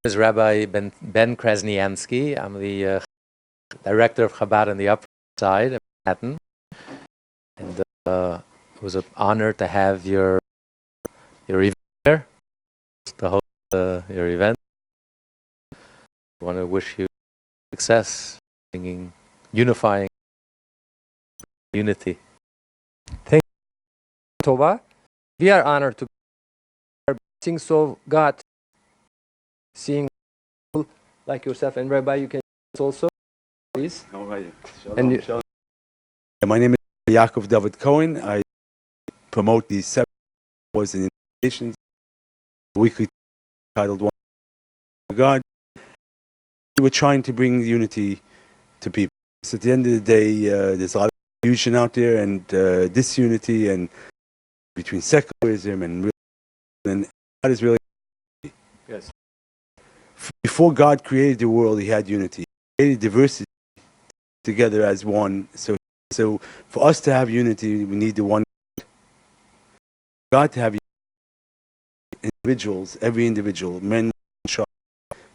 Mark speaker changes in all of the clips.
Speaker 1: is Rabbi Ben Krasniansky. I'm the director of Chabad on the Upper Side of Manhattan. And it was an honor to have your event here, to host your event. I want to wish you success, bringing unifying unity.
Speaker 2: Thank you, Tova. We are honored to be blessings of God, seeing people like yourself. And Rabbi, you can also, please.
Speaker 3: And my name is Yakov Cohen. I promote these 7 awards and invitations, weekly titled One God. We're trying to bring unity to people. So at the end of the day, there's a lot of confusion out there, and disunity, and between secularism and religion, and God is really.
Speaker 1: Yes.
Speaker 3: Before God created the world, He had unity. He created diversity together as one. So for us to have unity, we need the one God to have individuals, every individual, men,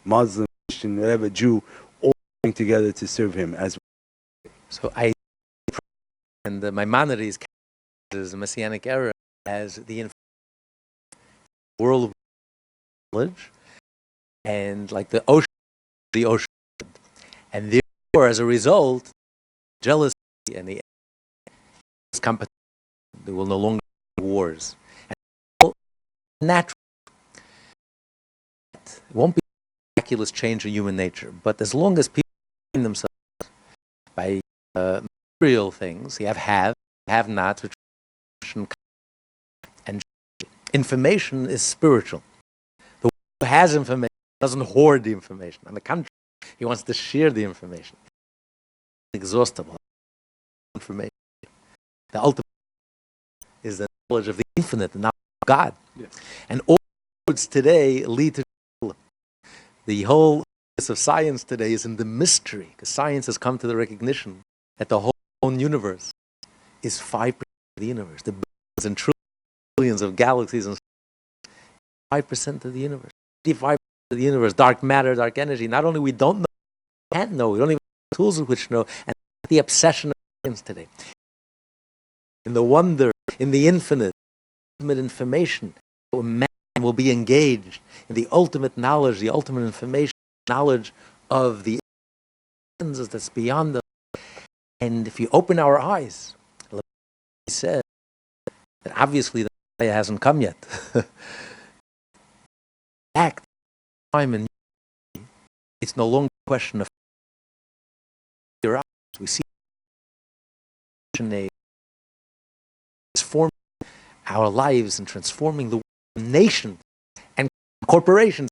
Speaker 3: Muslim, Christian, whatever, Jew, all coming together to serve Him as one.
Speaker 1: So and the Maimonides is the Messianic era as the world knowledge, and like the ocean, and therefore, as a result, jealousy and the competition, there will no longer be wars. And natural, it won't be a miraculous change in human nature, but as long as people find themselves by material things, you have not, and information is spiritual. The one who has information doesn't hoard the information. On the contrary, he wants to share the information. Inexhaustible information. The ultimate is the knowledge of the infinite, the knowledge of God. Yeah. And all roads today lead to the whole focus of science today is in the mystery, because science has come to the recognition that the whole universe is 5% of the universe. The billions and trillions of galaxies and 5% of the universe. 85% of the universe, dark matter, dark energy. Not only we don't know, we can't know, we don't even have tools with which to know, and the obsession of science today. In the wonder, in the infinite, ultimate information, man will be engaged in the ultimate knowledge, the ultimate information, knowledge of the that's beyond us. And if you open our eyes, he said that obviously the Messiah hasn't come yet. Act, time, and it's no longer a question of your eyes. We see transforming our lives and transforming the nation and corporations,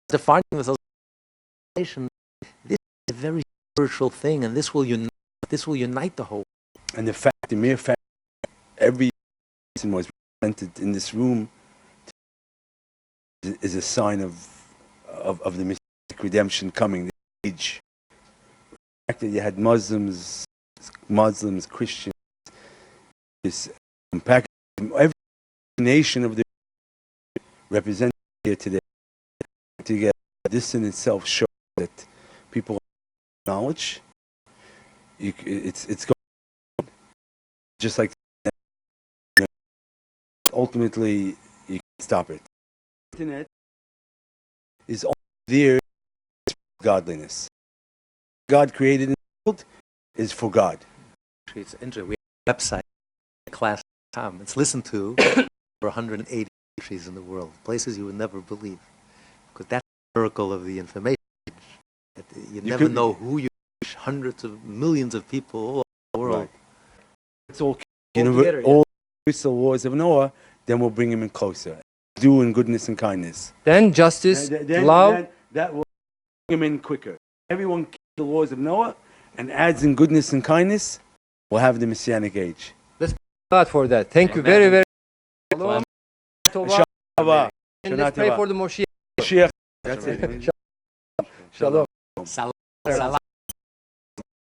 Speaker 1: defining themselves as a nation. This is a very spiritual thing, and this will unite the whole.
Speaker 3: And the mere fact that every person was represented in this room is a sign of the Messianic redemption coming, the age. The fact that you had Muslims, Christians, every nation of the represented here today, together. This in itself shows that people have knowledge. It's going just like ultimately you can't stop it. The internet is only there for godliness. God created in the world is for God.
Speaker 1: It's interesting. We have a website, class.com. It's listened to over 180 countries in the world, places you would never believe, because that's the miracle of the information. You never know who you reach. Hundreds of millions of people all over the world.
Speaker 3: Right. It's all universal laws of Noah. Then we'll bring him in closer. Do in goodness and kindness.
Speaker 2: Then justice, love.
Speaker 3: That will bring him in quicker. Everyone keeps the laws of Noah and adds in goodness and kindness. We'll have the Messianic age.
Speaker 2: Let's thank God for that. Thank you very, very much. And let's pray for the Moshiach.
Speaker 3: That's it.
Speaker 2: Shalom.
Speaker 1: Salam.